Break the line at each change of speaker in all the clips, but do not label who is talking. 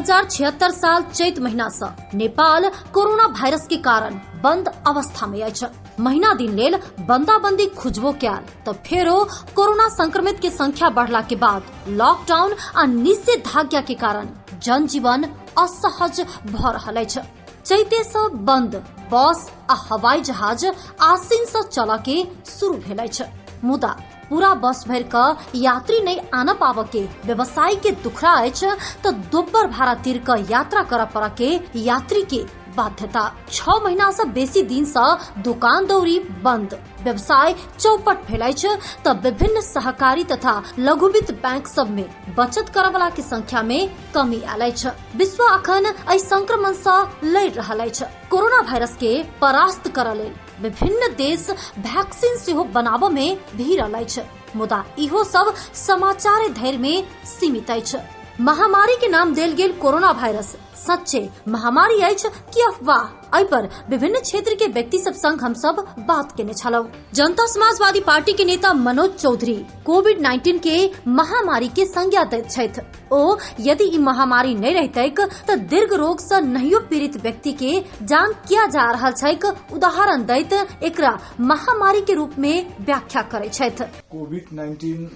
2076 साल चैत महीना से नेपाल कोरोना वायरस के कारण बंद अवस्था में अछि। महीना दिन लेल बंदाबंदी खुजबो कैल तो फेरो कोरोना संक्रमित के संख्या बढ़ला के बाद लॉकडाउन आ निषेधाज्ञा के कारण जनजीवन असहज भ रहल अछि। चैते से बंद बस आ हवाई जहाज आसिन से चला के शुरू भेल अछि, मुदा पूरा बस भर के यात्री नहीं आना पाव के व्यवसायी के दुखड़ा अछि तो दोब्बर भाड़ा तीर के यात्रा कर पड़ के यात्री के बाध्यता। 6 महीना से बेसी दिन से दुकान दौरी बंद, व्यवसाय चौपट भेल अछि तो विभिन्न सहकारी तथा लघु वित्त बैंक सब में बचत करे वाला के संख्या में कमी आयल अछि। विश्व अखन एहि संक्रमण से लड़ रहल अछि। कोरोना वायरस के परास्त करय लेल विभिन्न देश वैक्सीन सेहो बनाबो में भीड़ अछि, मुदा इहो सब समाचार धैर्य में सीमित अछि। महामारी के नाम देल गेल कोरोना वायरस सच्चे महामारी अछि कि अफवाह, एहि पर विभिन्न क्षेत्र के व्यक्ति सब संग हम सब बात केने छलौ। जनता समाजवादी पार्टी के नेता मनोज चौधरी कोविड-19 के महामारी के संज्ञा दैत छथि। ओ यदि ई महामारी नहीं रहतैक तो दीर्घ रोग से नहियो पीड़ित व्यक्ति के जान किया जा रहल छैक उदाहरण दैत एकरा महामारी के रूप में व्याख्या करै छथि।
कोविड-19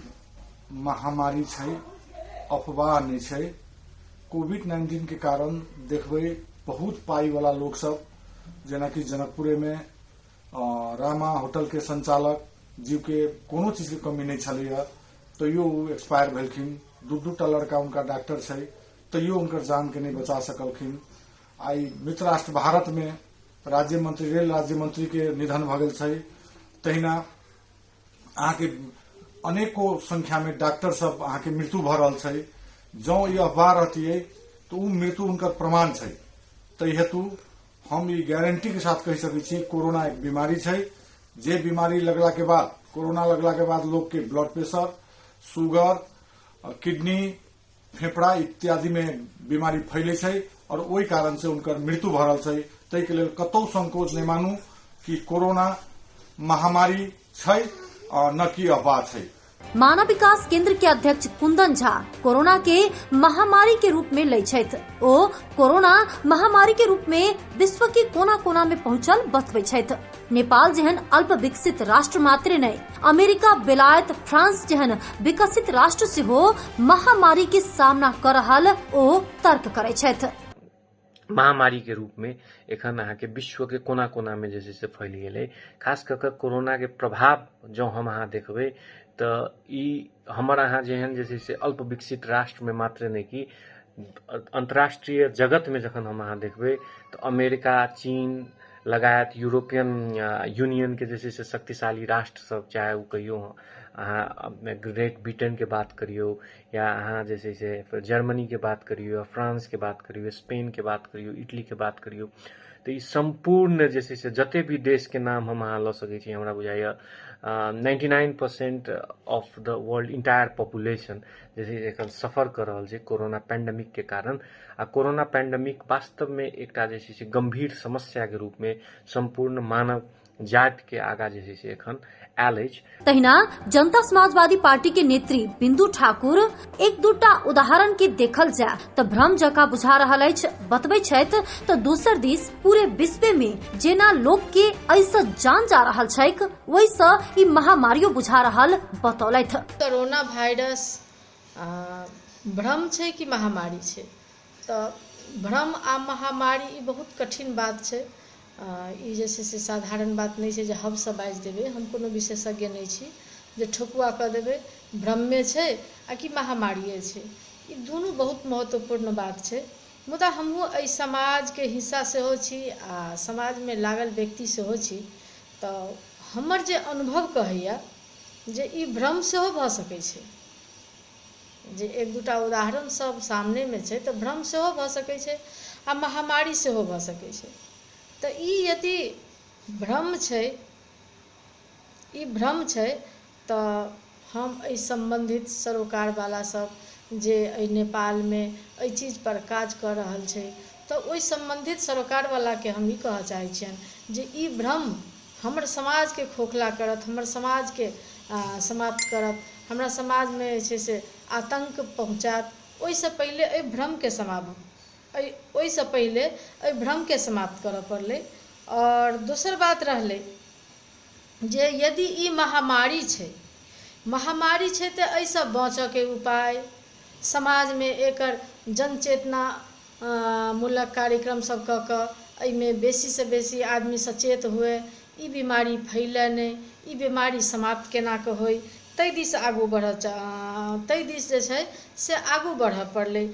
महामारी छै, अफवाह नहीं छै। कोविड-19 के कारण देखबे बहुत पाई वाला लोग सब जेना कि जनकपुरे में रामा होटल के संचालक जीव के कोनो चीज के कमी नहीं छलैया, तैयो एक्सपायर भेलखिन। दू लड़का उनका डॉक्टर छै, तैयो उनकर जान के नहीं बचा सकलखिन। आई मित्र राष्ट्र भारत में राज्य मंत्री रेल राज्य मंत्री के निधन भ गेल छै। तहिना अहाँ के अनेको संख्या में डॉक्टर सब अहाँ के मृत्यु भ रहल छै। जो ये अफवाह रहती है तो उ मृत्यु उनकर प्रमाण छै। तै हेतु हम ये गारंटी के साथ कह सकै छी कोरोना एक बीमारी छै। जे बीमारी लगला के बाद, कोरोना लगला के बाद लोग के ब्लड प्रेशर, शुगर, किडनी, फेफड़ा इत्यादि में बीमारी फैले छै और ओहि कारण से उनकर मृत्यु भ रहल छै। तै के लेल कतौ संकोच नहीं मानू कि कोरोना महामारी छै और न कि अफवाह छै।
मानव विकास केंद्र के अध्यक्ष कुंदन झा कोरोना के महामारी के रूप में लै छथि। ओ कोरोना महामारी के रूप में विश्व के कोना कोना में पहुंचल बतबै छथि। नेपाल जहन अल्प विकसित राष्ट्र मात्र नहीं, अमेरिका, बेलायत, फ्रांस जहन विकसित राष्ट्र से हो महामारी के सामना कर रहल ओ तर्क करै छथि।
महामारी के रूप में एखन अहाँ के विश्व के कोना कोना में जैसे से फैल गेलै। खास कर कोरोना के प्रभाव जो हम अहाँ देखबै तो ई हमर अहाँ जेहन जैसे से अल्प विकसित राष्ट्र में मात्र नहीं कि अंतर्राष्ट्रीय जगत में जखन हम अहाँ देखबै तो अमेरिका, चीन लगायत यूरोपियन यूनियन के जैसे से शक्तिशाली राष्ट्र सब, चाहे वो कहियो अहाँ ग्रेट ब्रिटेन के बात करियो या अहाँ जैसे से जर्मनी के बात करियो या फ्रांस के बात करियो, स्पेन के बात करियो, इटली के बात करियो, तो ये संपूर्ण जैसे से जते भी देश के नाम हम अहाँ ल सकै छी। हमरा बुझाइया 99% of the world entire population जैसे एखन सफर कर रहल छै कोरोना पैंडेमिक के कारण। आ कोरोना पैंडेमिक वास्तव में एकटा जैसे से गंभीर समस्या के रूप में संपूर्ण मानव जाति के आगा जैसे से एखन आयल अछि।
तहिना जनता समाजवादी पार्टी के नेत्री बिंदु ठाकुर एक दूटा उदाहरण के देखल जाय तो भ्रम जका बुझा रहल अछि बतबै छथि। तो दोसर दिस पूरे विश्व में जेना लोग के ऐसा जान जा रहल छैक वैसा ई महामारियो बुझा रहल बतौलथि।
कोरोना वायरस भ्रम छै कि महामारी छै, तो भ्रम आ महामारी ई बहुत कठिन बात छै। ई जैसे से साधारण बात नहीं छै जे हम सब बाजि देबै। हम कोनो विशेषज्ञ नहीं छी जे ठोकुआ कऽ देबै भ्रम में छै आ कि महामारिये छै। ई दुनू बहुत महत्वपूर्ण बात छै। मुदा हमहूँ एहि समाज के हिस्सा सेहो छी आ समाज में लागल व्यक्ति सेहो छी। तो हमर जे अनुभव कहैया जे ई भ्रम सेहो भऽ सकै छै। जे एक दूटा उदाहरण सब सामने में छै तो भ्रम सेहो भऽ सकै छै आ महामारी सेहो भऽ सकै छै। तो ई यदि भ्रम छै तो हम एहि संबंधित सरोकार वाला सब जे एहि नेपाल में एहि चीज पर काज कर रहल छै तो ओहि संबंधित सरोकार वाला के हम ई कहऽ चाहै छियनि जे ई भ्रम हमर समाज के खोखला करत, हमर समाज के समाप्त करत, हमरा समाज में जे छै से आतंक पहुँचात। ओहिसँ पहिले एहि भ्रम के ओहिसँ पहिले एहि भ्रमके समाप्त करऽ पड़लै। और दोसर बात रहलै जे यदि ई महामारी छै तऽ एहिसँ बचऽके उपाय समाजमे एकर जनचेतना मूलक कार्यक्रम सब कऽ कऽ एहिमे बेसीसँ बेसी आदमी सचेत हुए, ई बीमारी फैलै नहि, ई बीमारी समाप्त केना कऽ होइ, ताहि दिस आगू ताहि दिस जे छै से आगू बढ़ऽ पड़लै।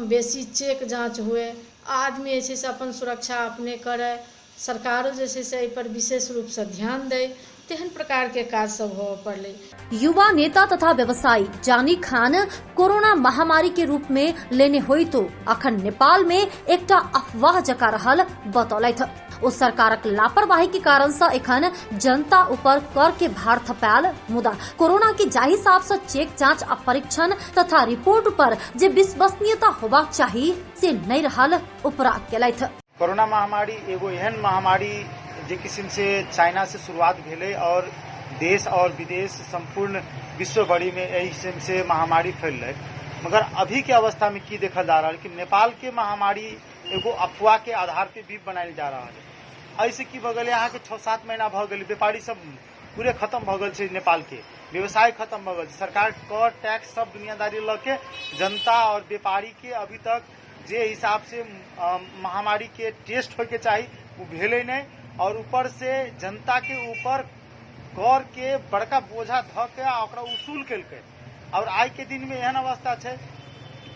बेसी चेक जाँच हुए, आदमी जे छै से अपन सुरक्षा अपने करय, सरकारो जे छै से एहि पर विशेष रूपसँ ध्यान दै, तेहन प्रकारके काज सब होबऽ पड़लै।
युवा नेता तथा व्यवसायी जानी खान कोरोना महामारी के रूप में लेने हुई तो अखन नेपाल में एकटा अफवाह जका रहल बतौलथि। ओ सरकारक लापरवाही के कारण से एखन जनता ऊपर कर के भार थपायल, मुदा कोरोना के जाहि हिसाब से चेक जांच आ परीक्षण तथा रिपोर्ट पर जे विश्वसनीयता होबाक चाही से नहीं रहल उपराग केलथि।
कोरोना महामारी एगो एहन महामारी जे किस्म से चाइना से शुरुआत भेलै और देश और विदेश संपूर्ण विश्व भरि में एहि किस्म से महामारी फैललै। मगर अभी के अवस्था में की देखल जा रहा है कि नेपाल के महामारी एगो अफवाह के आधार पे भी बनायल जा रहा है। ऐसे की भऽ गेलै अहाँ के 6-7 महीना भऽ गेलै, व्यापारी सब पूरे खत्म भऽ गेल छै, नेपाल के व्यवसाय खत्म भऽ गेल छै, सरकार कर टैक्स सब दुनियादारी लऽ के जनता और व्यापारी के अभी तक जे हिसाब से महामारी के टेस्ट होय के चाही वो भेलै नहीं, और ऊपर से जनता के ऊपर कर के बड़का बोझा धऽ के ओकरा उसूल केलकै। और आइ के दिन में एहन अवस्था छै,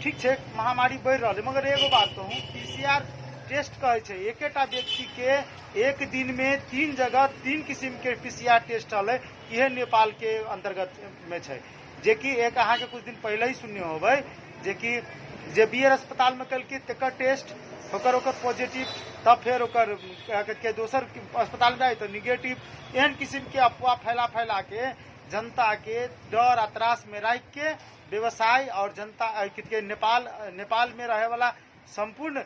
ठीक छै महामारी बढ़ि रहल है, मगर एगो बात कहूँ, पीसीआर टेस्ट कहै छै एकेटा व्यक्ति के एक दिन में 3 जगह 3 किस्म के पीसीआर टेस्ट हलै, यह नेपाल के अंतर्गत में छै। जे कि एक अहाँ के कुछ दिन पहले ही सुनने होबै, जे कि जे बीआर अस्पताल में कल के तेकर टेस्ट ओकर पॉजिटिव, तब फिर ओकर के दोसर अस्पताल में तो निगेटिव, एहन किस्म के अफवाह फैला के जनता के डर आ त्रास में रख के व्यवसाय और जनता के नेपाल में रहे वाला संपूर्ण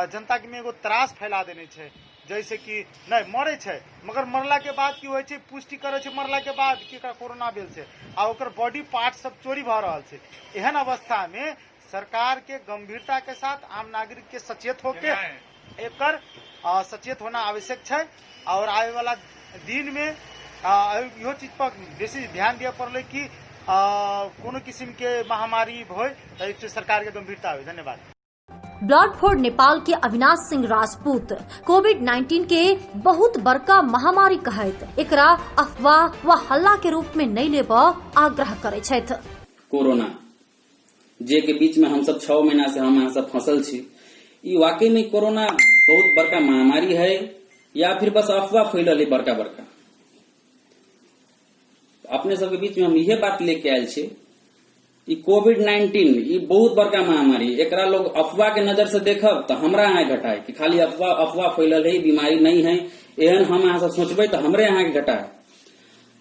जनता के में एगो त्रास फैला देने छै। जैसे कि नहीं मरे छै, मगर मरला के बाद की होइ छै, पुष्टि करे छै मरला के बाद कि कोरोना भेल छै आ ओकर बॉडी पार्ट सब चोरी भऽ रहल छै। एहन अवस्था में सरकार के गंभीरता के साथ आम नागरिक के सचेत होके एकर सचेत होना आवश्यक छै। और आने वाला दिन में इहो चीज पर बेसी ध्यान दिया पड़ले कि कोनो किस्म के महामारी होय तो सरकार के गंभीरता हो। धन्यवाद।
ब्लड फॉर नेपाल के अविनाश सिंह राजपूत कोविड-19 के बहुत बड़का महामारी कहैत एकरा अफवाह व हल्ला के रूप में नहीं लेबऽ आग्रह करे छथि।
कोरोना जे के बीच में हम सब 6 महीना से हम यहाँ सब फंसल छी, ई वाकई में कोरोना बहुत बड़का महामारी है या फिर बस अफवाह फैलल है बड़का बड़का? अपने सबके बीच में हम यह बात लेके आयल छी, ई कोविड-19 ई बहुत बड़का महामारी, एकरा लोग अफवाह के नजर से देखब तो हमरा यहाँ घटाए कि खाली अफवाह फैलल है, बीमारी नहीं है, एहन हम यहाँ से सोचबे तो हमरे यहाँ के घटाए।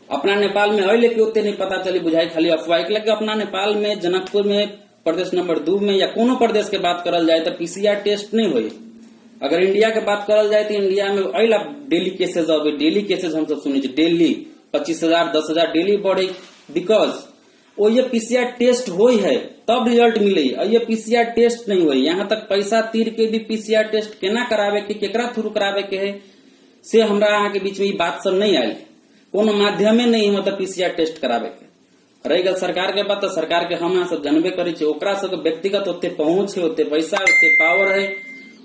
अपना नेपाल में अले के उतने नहीं पता चली बुझाई खाली अफवाह के। अपना नेपाल में जनकपुर में प्रदेश नंबर 2 में या कोनो प्रदेश के बात करल जाए तो पीसीआर टेस्ट नहीं हुई। अगर इंडिया के बात करल जाए तो इंडिया में अला डेली केसेज अब डेली केसेज हम सब सुने डेली 25,000 10,000 डेली बढ़े, बिकॉज वो ये पीसीआर टेस्ट हुई है तब रिजल्ट मिले, ये पीसीआर टेस्ट नहीं हुई। यहाँ तक पैसा तीर के भी पीसीआर टेस्ट केना करावे के केकरा थ्रू करावे के है से हमरा यहाँ के बीच में ये बात सब नहीं आयल, कोनो माध्यमे नहीं मतलब पीसीआर टेस्ट करावे के। रही गल सरकार के बात तो सरकार के हम यहाँ सब जानबे करे छे, ओकरा सब व्यक्तिगत ओते पहुंच है, ओते पैसा ओते पावर है,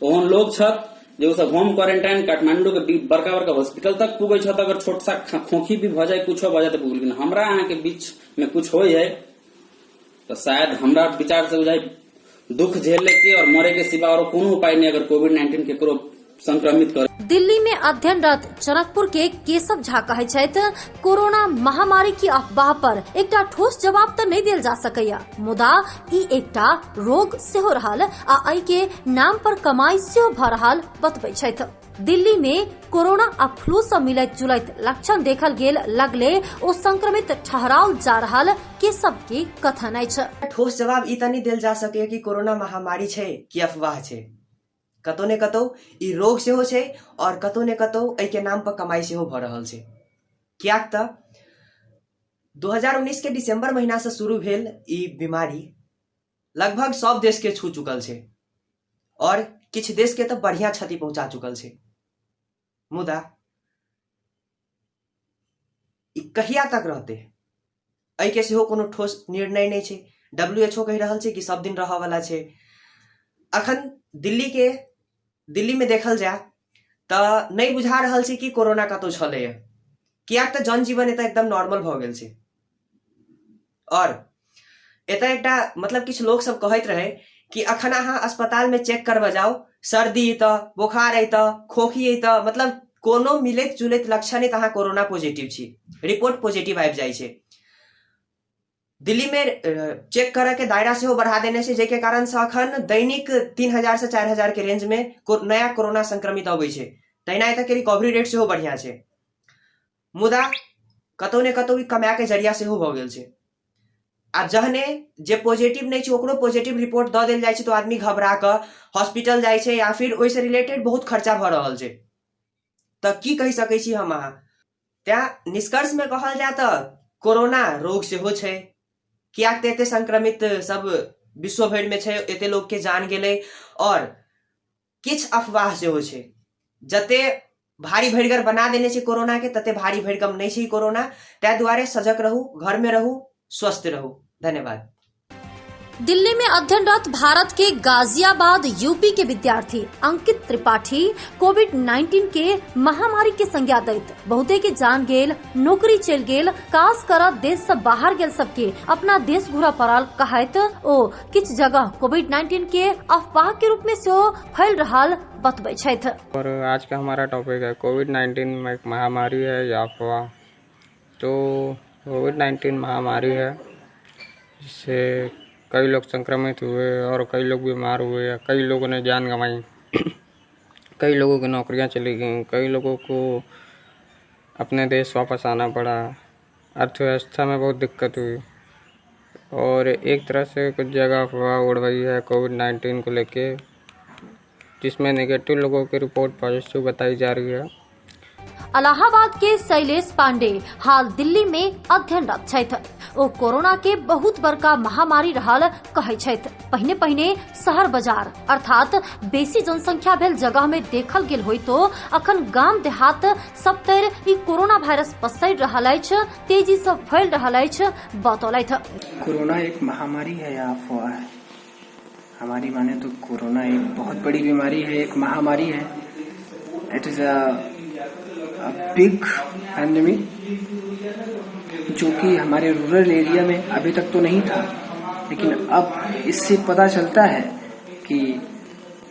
ओहन लोग छत जो सब होम क्वारंटाइन काठमांडू के बड़का बड़का हॉस्पिटल तक पुगे छत, अगर छोट सा खोखी भी भ जाए कुछ भ जाए तो पुग, लेकिन हमरा यहाँ के बीच में कुछ हो है तो शायद हमरा विचार से बुझाई दुख झेले के और मरे के सिवा और कोनो उपाय नहीं अगर कोविड-19 के करो संक्रमित करे।
दिल्ली में अध्ययनरत जनकपुर के केशव झा कहै छथि कोरोना महामारी की अफवाह पर एकटा ठोस जवाब तो नहीं देल जा सकैया, मुदा ई एकटा रोग सेहो रहल आ एहि के नाम पर कमाई सेहो भ रहल बतबै छथि। दिल्ली में कोरोना आ फ्लू से मिलत जुलत लक्षण देखल गेल लगले ओ संक्रमित ठहराओल जा रहल केशव के कथन अछि।
ठोस जवाब ई त नहीं देल जा सके कि कोरोना महामारी छै कि अफवाह छै। कतौ ने कतौ ई रोग सेहो छै और कतौ ने कतौ एहि के नाम पर कमाई सेहो भ रहल छै। कियाक त 2019 के दिसंबर महीना से शुरू भेल ई बीमारी लगभग सब देश के छू चुकल छै और किछ देश के तो बढ़िया क्षति पहुंचा चुकल छे। मुदा ई कहिया तक रहते, एहि के सेहो कोनो ठोस निर्णय नहीं छे। WHO कहि रहल छे कि सब दिन रह वाला छे। अखन दिल्ली में देखल जाए त नहीं बुझा रहल छे कि कोरोना कतौ छले, कियाक त जनजीवन एतय एकदम नॉर्मल भ गेल छे। और एतय एकटा मतलब किछ लोग सब कहैत रहे कि अखन अहाँ अस्पताल में चेक करबा जाओ, सर्दी त, बोखार अइ त, खोखी अइ त, मतलब कोनो मिलैत जुलैत लक्षण त अहाँ कोरोना पॉजिटिव छी, रिपोर्ट पॉजिटिव आबि जाइ छे। दिल्ली में चेक करे के दायरा से बढ़ा देने से, जेके कारण से अखन दैनिक 3000 से 4000 के रेंज में नया कोरोना संक्रमित अबै छे। तहिना एतय के रिकवरी रेट सेहो बढ़िया छे। मुदा कतौ ने कतौ कमाए के जरिया सेहो भ गेल छे। आ जहने जे पॉजिटिव नहीं छे ओकरो पॉजिटिव रिपोर्ट द देल जाय छे तो आदमी घबरा क हॉस्पिटल जाय छे या फिर ओइ से रिलेटेड बहुत खर्चा भ रहल छे। त की कहि सकै छी हम अहाँ? त्या निष्कर्ष में कहल जाय त कोरोना रोग सेहो छे, कियाक एते संक्रमित सब विश्व भर में छे, एते लोग के जान गेले। और किछ अफवाह सेहो छे, जते भारी भरगर बना देने छे कोरोना के तते भारी भरकम नहीं छे कोरोना। त्या दुआरे सजग रहू, घर में रहू, स्वस्थ रहू। धन्यवाद।
दिल्ली में अध्ययनरत भारत के गाजियाबाद यूपी के विद्यार्थी अंकित त्रिपाठी कोविड-19 के महामारी के संज्ञा दैत बहुते के जान गेल, नौकरी चल गेल, काज कर देश से बाहर गेल सबके अपना देश घुरा पड़ल कहैत ओ किछ जगह कोविड-19 के अफवाह के रूप में सेहो फैल रहल बतबै छथि।
और आज का हमारा टॉपिक है कोविड-19 में एक महामारी है या अफवाह। तो कोविड-19 महामारी है, जिससे कई लोग संक्रमित हुए और कई लोग बीमार हुए, कई लोगों ने जान गंवाई, कई लोगों की नौकरियां चली गईं, कई लोगों को अपने देश वापस आना पड़ा, अर्थव्यवस्था में बहुत दिक्कत हुई। और एक तरह से कुछ जगह अफवाह उड़ रही है कोविड-19 को लेके, जिसमें नेगेटिव लोगों की रिपोर्ट पॉजिटिव बताई जा रही है।
इलाहाबाद के शैलेश पांडे हाल दिल्ली में अध्ययनरत छथि। ओ कोरोना के बहुत बड़का महामारी रहल कहै छथि। पहिने शहर बाजार अर्थात बेसी जनसंख्या भेल जगह में देखल गेल होय तो अखन गाम देहात सब तर ई कोरोना वायरस पसरि रहल अछि, तेजी से फैल रहल अछि बतौलथि।
कोरोना एक महामारी है या अफवाह है? हमारी माने तो कोरोना एक बहुत बड़ी बीमारी है, एक महामारी है। It is a big pandemic, जो कि हमारे रूरल एरिया में अभी तक तो नहीं था, लेकिन अब इससे पता चलता है कि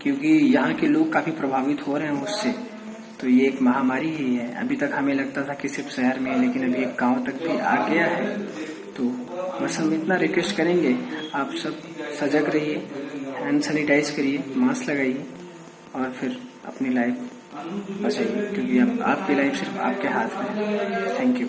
क्योंकि यहाँ के लोग काफी प्रभावित हो रहे हैं उससे, तो ये एक महामारी ही है। अभी तक हमें लगता था कि सिर्फ शहर में है, लेकिन अभी एक गांव तक भी आ गया है। तो बस हम इतना रिक्वेस्ट करेंगे, आप सब सजग रहिए, हैंड सैनिटाइज करिए, मास्क लगाइए और फिर अपनी लाइफ बचाइए, क्योंकि अब आपकी लाइफ सिर्फ आपके हाथ में है। Thank you.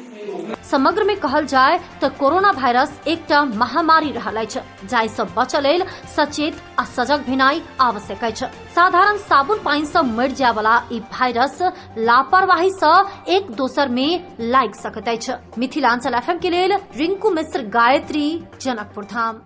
समग्र में कहल जाए तो कोरोना वायरस एकटा महामारी रहल अछि, जाहि से बचऽ लेल सचेत आ सजग भेनाइ आवश्यक अछि। साधारण साबुन पानी से मरि जाय वाला ई वायरस लापरवाही से एक दोसर में लागि सकैत अछि। मिथिलांचल FM के लेल रिंकू मिश्र, गायत्री, जनकपुर धाम।